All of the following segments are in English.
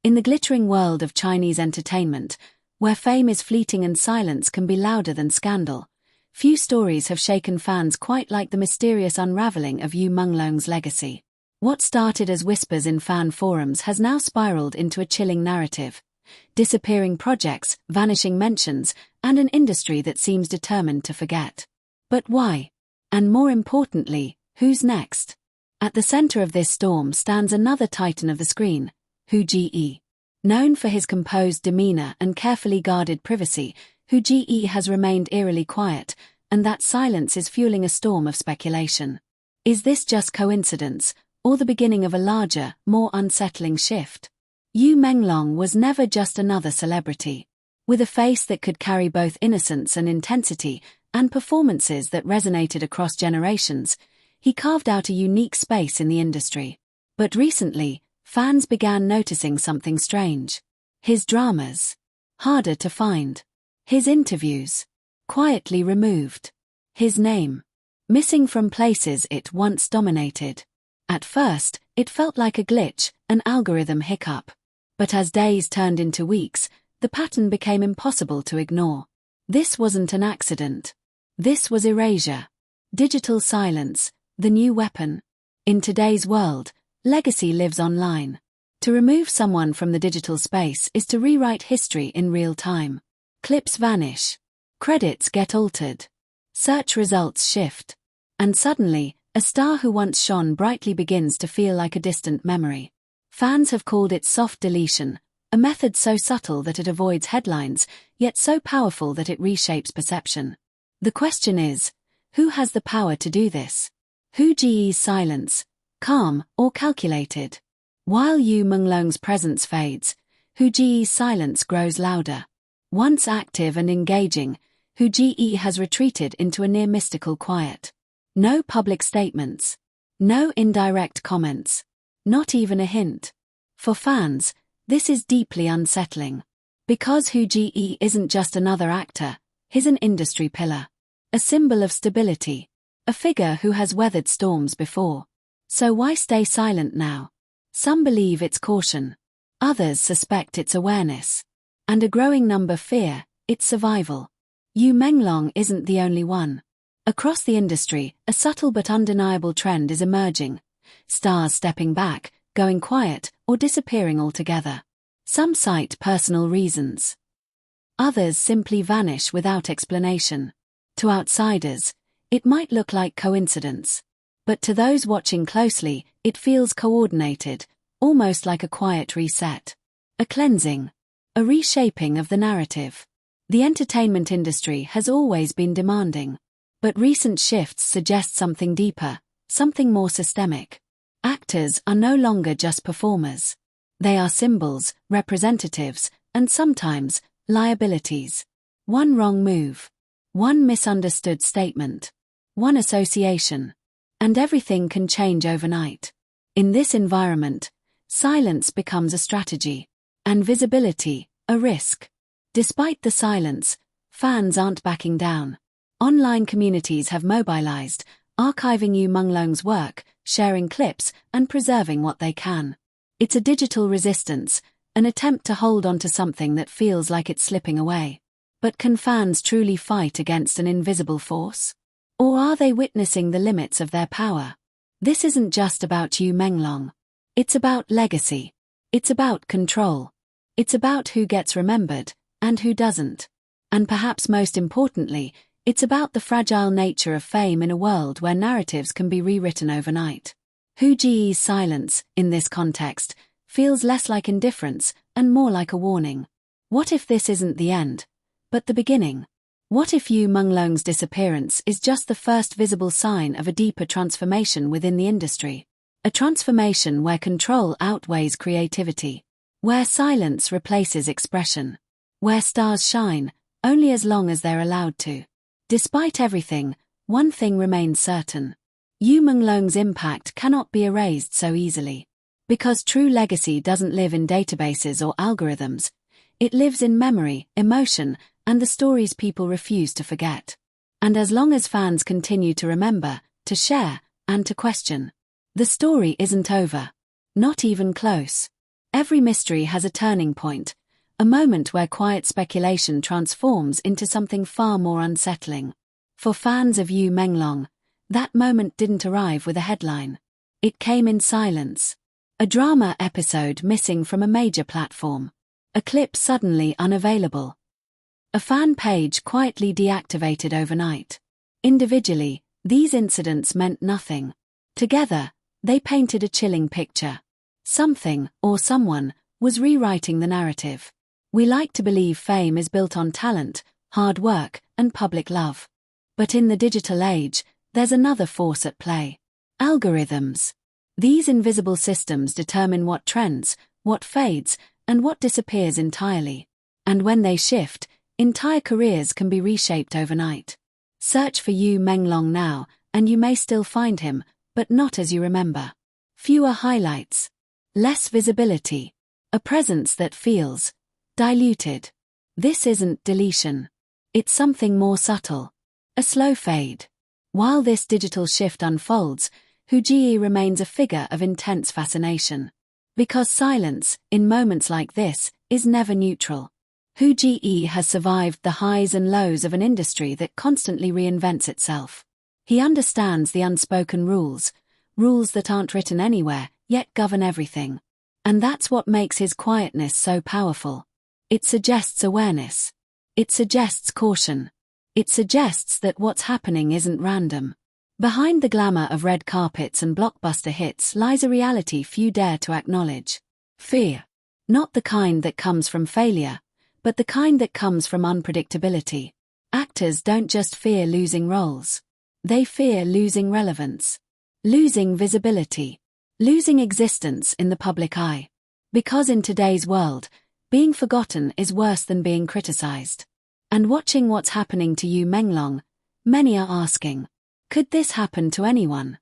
In the glittering world of Chinese entertainment, where fame is fleeting and silence can be louder than scandal, few stories have shaken fans quite like the mysterious unraveling of Yu Menglong's legacy. What started as whispers in fan forums has now spiraled into a chilling narrative. Disappearing projects, vanishing mentions, and an industry that seems determined to forget. But why? And more importantly, who's next? At the center of this storm stands another titan of the screen, Hu Ge. Known for his composed demeanor and carefully guarded privacy, Hu Ge has remained eerily quiet, and that silence is fueling a storm of speculation. Is this just coincidence, or the beginning of a larger, more unsettling shift? Yu Menglong was never just another celebrity. With a face that could carry both innocence and intensity, and performances that resonated across generations, he carved out a unique space in the industry. But recently, fans began noticing something strange. His dramas. Harder to find. His interviews. Quietly removed. His name. Missing from places it once dominated. At first, it felt like a glitch, an algorithm hiccup. But as days turned into weeks, the pattern became impossible to ignore. This wasn't an accident. This was erasure. Digital silence, the new weapon. In today's world, legacy lives online. To remove someone from the digital space is to rewrite history in real time. Clips vanish. Credits get altered. Search results shift. And suddenly, a star who once shone brightly begins to feel like a distant memory. Fans have called it soft deletion, a method so subtle that it avoids headlines, yet so powerful that it reshapes perception. The question is, who has the power to do this? Hu Ge's silence, calm or calculated? While Yu Menglong's presence fades, Hu Ge's silence grows louder. Once active and engaging, Hu Ge has retreated into a near mystical quiet. No public statements. No indirect comments. Not even a hint. For fans, this is deeply unsettling. Because Hu Ge isn't just another actor, he's an industry pillar. A symbol of stability. A figure who has weathered storms before. So why stay silent now? Some believe it's caution. Others suspect it's awareness. And a growing number fear it's survival. Yu Menglong isn't the only one. Across the industry, a subtle but undeniable trend is emerging. Stars stepping back, going quiet, or disappearing altogether. Some cite personal reasons. Others simply vanish without explanation. To outsiders, it might look like coincidence. But to those watching closely, it feels coordinated, almost like a quiet reset. A cleansing. A reshaping of the narrative. The entertainment industry has always been demanding. But recent shifts suggest something deeper, something more systemic. Actors are no longer just performers. They are symbols, representatives, and sometimes, liabilities. One wrong move. One misunderstood statement. One association. And everything can change overnight. In this environment, silence becomes a strategy. And visibility, a risk. Despite the silence, fans aren't backing down. Online communities have mobilized, archiving Yu Menglong's work, sharing clips, and preserving what they can. It's a digital resistance, an attempt to hold on to something that feels like it's slipping away. But can fans truly fight against an invisible force? Or are they witnessing the limits of their power? This isn't just about Yu Menglong. It's about legacy. It's about control. It's about who gets remembered, and who doesn't. And perhaps most importantly, it's about the fragile nature of fame in a world where narratives can be rewritten overnight. Hu Ge's silence, in this context, feels less like indifference and more like a warning. What if this isn't the end, but the beginning? What if Yu Menglong's disappearance is just the first visible sign of a deeper transformation within the industry? A transformation where control outweighs creativity. Where silence replaces expression. Where stars shine, only as long as they're allowed to. Despite everything, one thing remains certain. Yu Menglong's impact cannot be erased so easily. Because true legacy doesn't live in databases or algorithms. It lives in memory, emotion, and the stories people refuse to forget. And as long as fans continue to remember, to share, and to question, the story isn't over. Not even close. Every mystery has a turning point, a moment where quiet speculation transforms into something far more unsettling. For fans of Yu Menglong, that moment didn't arrive with a headline. It came in silence. A drama episode missing from a major platform. A clip suddenly unavailable. A fan page quietly deactivated overnight. Individually, these incidents meant nothing. Together, they painted a chilling picture. Something, or someone, was rewriting the narrative. We like to believe fame is built on talent, hard work, and public love. But in the digital age, there's another force at play. Algorithms. These invisible systems determine what trends, what fades, and what disappears entirely. And when they shift, entire careers can be reshaped overnight. Search for Yu Menglong now, and you may still find him, but not as you remember. Fewer highlights. Less visibility. A presence that feels diluted. This isn't deletion. It's something more subtle. A slow fade. While this digital shift unfolds, Hu Ji remains a figure of intense fascination. Because silence, in moments like this, is never neutral. Hu Ji has survived the highs and lows of an industry that constantly reinvents itself. He understands the unspoken rules that aren't written anywhere, yet govern everything. And that's what makes his quietness so powerful. It suggests awareness. It suggests caution. It suggests that what's happening isn't random. Behind the glamour of red carpets and blockbuster hits lies a reality few dare to acknowledge. Fear. Not the kind that comes from failure, but the kind that comes from unpredictability. Actors don't just fear losing roles. They fear losing relevance. Losing visibility. Losing existence in the public eye. Because in today's world, being forgotten is worse than being criticized. And watching what's happening to Yu Menglong, many are asking, could this happen to anyone?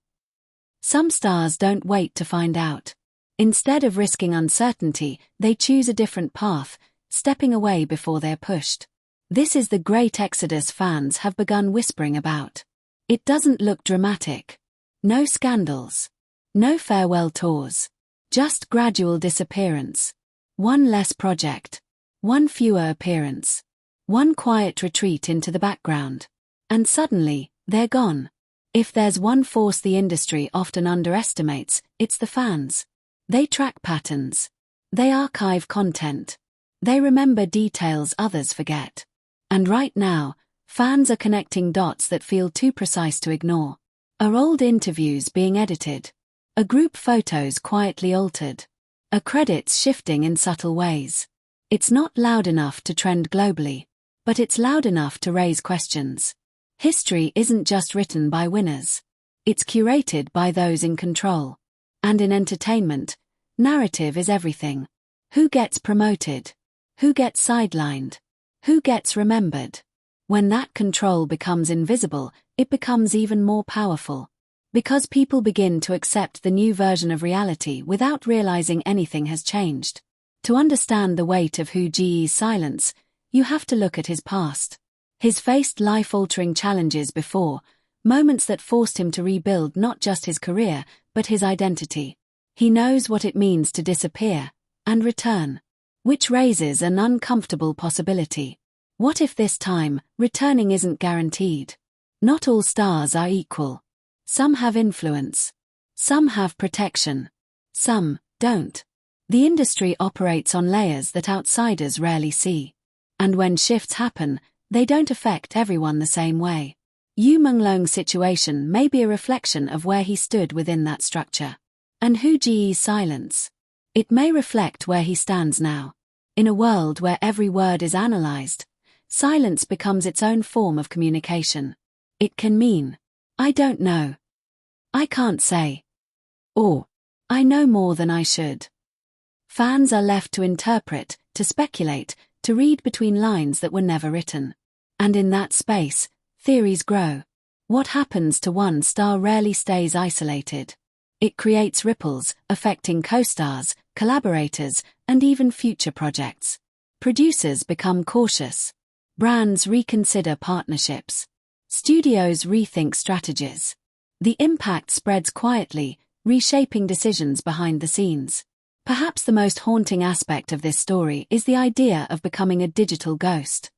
Some stars don't wait to find out. Instead of risking uncertainty, they choose a different path, stepping away before they're pushed. This is the great exodus fans have begun whispering about. It doesn't look dramatic. No scandals. No farewell tours. Just gradual disappearance. One less project. One fewer appearance. One quiet retreat into the background. And suddenly, they're gone. If there's one force the industry often underestimates, it's the fans. They track patterns. They archive content. They remember details others forget. And right now, fans are connecting dots that feel too precise to ignore. Are old interviews being edited? Are group photos quietly altered? Are credits shifting in subtle ways? It's not loud enough to trend globally, but it's loud enough to raise questions. History isn't just written by winners. It's curated by those in control. And in entertainment, narrative is everything. Who gets promoted? Who gets sidelined? Who gets remembered? When that control becomes invisible, it becomes even more powerful. Because people begin to accept the new version of reality without realizing anything has changed. To understand the weight of Hu Ji's silence, you have to look at his past. He's faced life-altering challenges before, moments that forced him to rebuild not just his career, but his identity. He knows what it means to disappear and return. Which raises an uncomfortable possibility. What if this time, returning isn't guaranteed? Not all stars are equal. Some have influence. Some have protection. Some don't. The industry operates on layers that outsiders rarely see. And when shifts happen, they don't affect everyone the same way. Yu Menglong's situation may be a reflection of where he stood within that structure. And Hu Ji's silence. It may reflect where he stands now. In a world where every word is analyzed, silence becomes its own form of communication. It can mean, I don't know. I can't say. Or, I know more than I should. Fans are left to interpret, to speculate, to read between lines that were never written. And in that space, theories grow. What happens to one star rarely stays isolated. It creates ripples, affecting co-stars, collaborators, and even future projects. Producers become cautious. Brands reconsider partnerships. Studios rethink strategies. The impact spreads quietly, reshaping decisions behind the scenes. Perhaps the most haunting aspect of this story is the idea of becoming a digital ghost.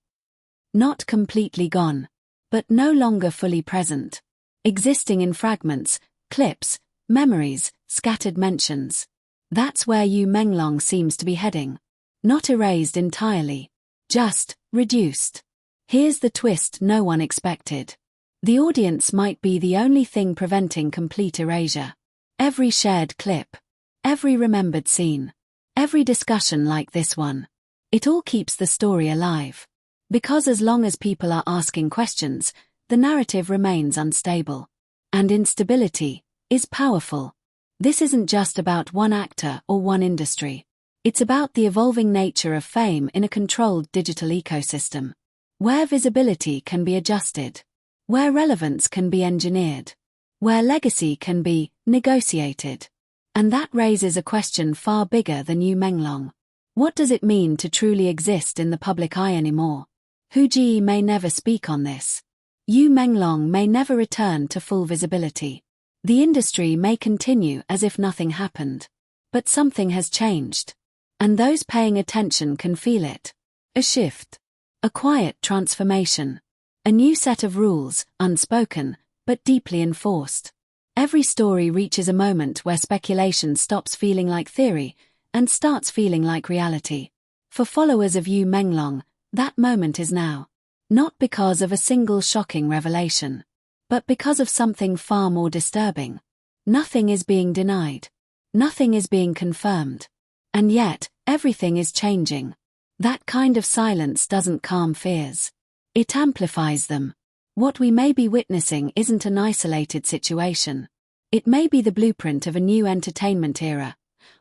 Not completely gone, but no longer fully present. Existing in fragments, clips, memories, scattered mentions. That's where Yu Menglong seems to be heading. Not erased entirely. Just reduced. Here's the twist no one expected. The audience might be the only thing preventing complete erasure. Every shared clip. Every remembered scene. Every discussion like this one. It all keeps the story alive. Because as long as people are asking questions, the narrative remains unstable. And instability is powerful. This isn't just about one actor or one industry. It's about the evolving nature of fame in a controlled digital ecosystem, where visibility can be adjusted, where relevance can be engineered, where legacy can be negotiated. And that raises a question far bigger than Yu Menglong. What does it mean to truly exist in the public eye anymore? Hu Ji may never speak on this. Yu Menglong may never return to full visibility. The industry may continue as if nothing happened. But something has changed. And those paying attention can feel it. A shift. A quiet transformation. A new set of rules, unspoken, but deeply enforced. Every story reaches a moment where speculation stops feeling like theory and starts feeling like reality. For followers of Yu Menglong, that moment is now. Not because of a single shocking revelation, but because of something far more disturbing. Nothing is being denied. Nothing is being confirmed. And yet, everything is changing. That kind of silence doesn't calm fears. It amplifies them. What we may be witnessing isn't an isolated situation. It may be the blueprint of a new entertainment era,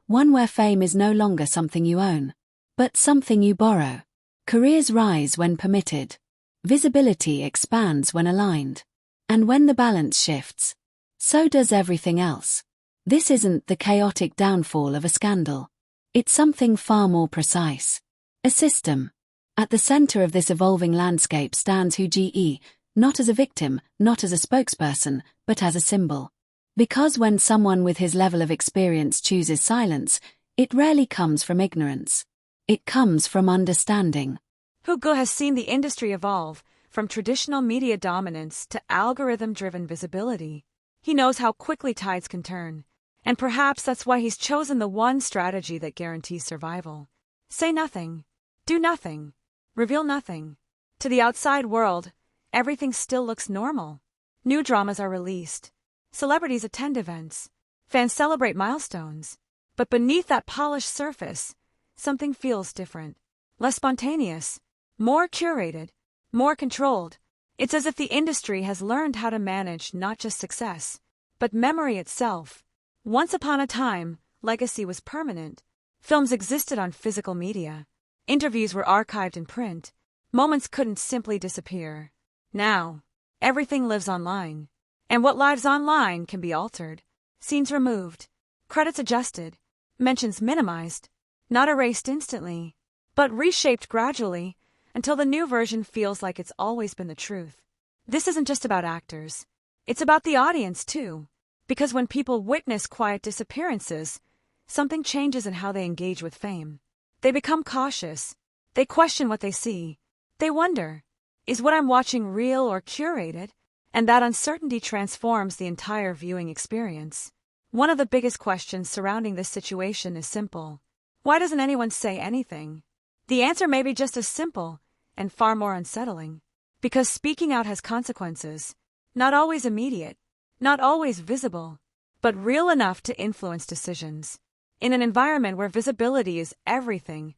one where fame is no longer something you own, but something you borrow. Careers rise when permitted. Visibility expands when aligned. And when the balance shifts, so does everything else. This isn't the chaotic downfall of a scandal. It's something far more precise. A system. At the center of this evolving landscape stands Hu Ji, not as a victim, not as a spokesperson, but as a symbol. Because when someone with his level of experience chooses silence, it rarely comes from ignorance. It comes from understanding. Hu Ge has seen the industry evolve from traditional media dominance to algorithm-driven visibility. He knows how quickly tides can turn, and perhaps that's why he's chosen the one strategy that guarantees survival. Say nothing. Do nothing. Reveal nothing. To the outside world, everything still looks normal. New dramas are released. Celebrities attend events. Fans celebrate milestones. But beneath that polished surface, something feels different. Less spontaneous. More curated. More controlled. It's as if the industry has learned how to manage not just success, but memory itself. Once upon a time, legacy was permanent. Films existed on physical media. Interviews were archived in print. Moments couldn't simply disappear. Now, everything lives online. And what lives online can be altered. Scenes removed. Credits adjusted. Mentions minimized. Not erased instantly, but reshaped gradually, until the new version feels like it's always been the truth. This isn't just about actors. It's about the audience, too. Because when people witness quiet disappearances, something changes in how they engage with fame. They become cautious. They question what they see. They wonder, is what I'm watching real or curated? And that uncertainty transforms the entire viewing experience. One of the biggest questions surrounding this situation is simple. Why doesn't anyone say anything? The answer may be just as simple and far more unsettling. Because speaking out has consequences. Not always immediate, not always visible, but real enough to influence decisions. In an environment where visibility is everything,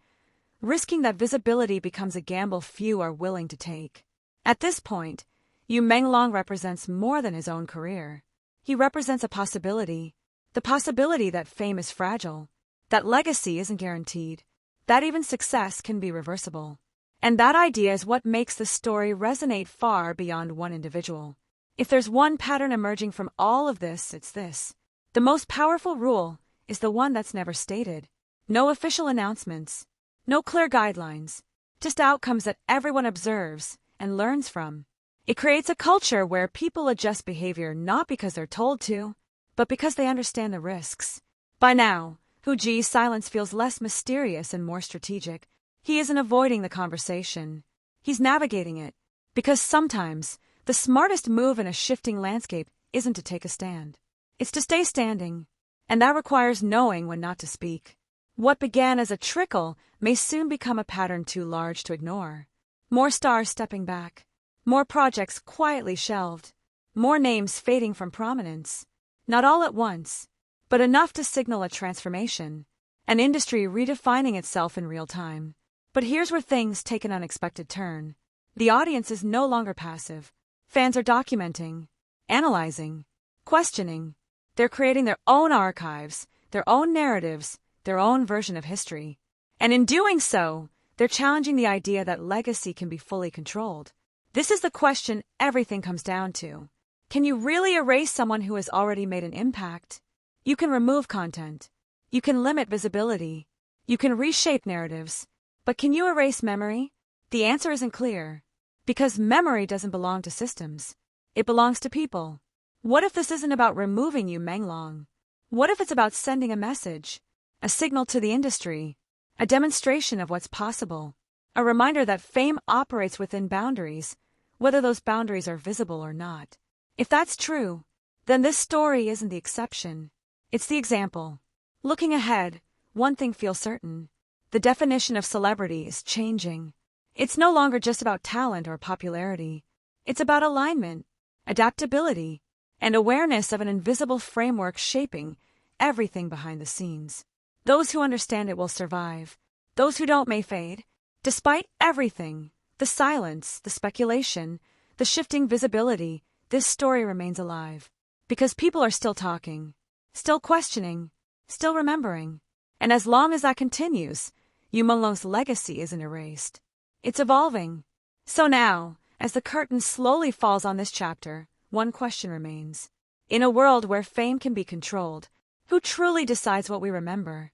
risking that visibility becomes a gamble few are willing to take. At this point, Yu Menglong represents more than his own career. He represents a possibility. The possibility that fame is fragile, that legacy isn't guaranteed, that even success can be reversible. And that idea is what makes the story resonate far beyond one individual. If there's one pattern emerging from all of this, it's this. The most powerful rule is the one that's never stated. No official announcements, no clear guidelines, just outcomes that everyone observes and learns from. It creates a culture where people adjust behavior not because they're told to, but because they understand the risks. By now, Hu Ji's silence feels less mysterious and more strategic. He isn't avoiding the conversation. He's navigating it. Because sometimes, the smartest move in a shifting landscape isn't to take a stand. It's to stay standing. And that requires knowing when not to speak. What began as a trickle may soon become a pattern too large to ignore. More stars stepping back. More projects quietly shelved. More names fading from prominence. Not all at once, but enough to signal a transformation. An industry redefining itself in real time. But here's where things take an unexpected turn. The audience is no longer passive. Fans are documenting, analyzing, questioning. They're creating their own archives, their own narratives, their own version of history. And in doing so, they're challenging the idea that legacy can be fully controlled. This is the question everything comes down to. Can you really erase someone who has already made an impact? You can remove content. You can limit visibility. You can reshape narratives. But can you erase memory? The answer isn't clear. Because memory doesn't belong to systems. It belongs to people. What if this isn't about removing Yu Menglong? What if it's about sending a message? A signal to the industry? A demonstration of what's possible? A reminder that fame operates within boundaries, whether those boundaries are visible or not. If that's true, then this story isn't the exception. It's the example. Looking ahead, one thing feels certain. The definition of celebrity is changing. It's no longer just about talent or popularity. It's about alignment, adaptability, and awareness of an invisible framework shaping everything behind the scenes. Those who understand it will survive. Those who don't may fade. Despite everything, the silence, the speculation, the shifting visibility, this story remains alive. Because people are still talking, still questioning, still remembering. And as long as that continues, Yu Menglong's legacy isn't erased. It's evolving. So now, as the curtain slowly falls on this chapter, one question remains. In a world where fame can be controlled, who truly decides what we remember?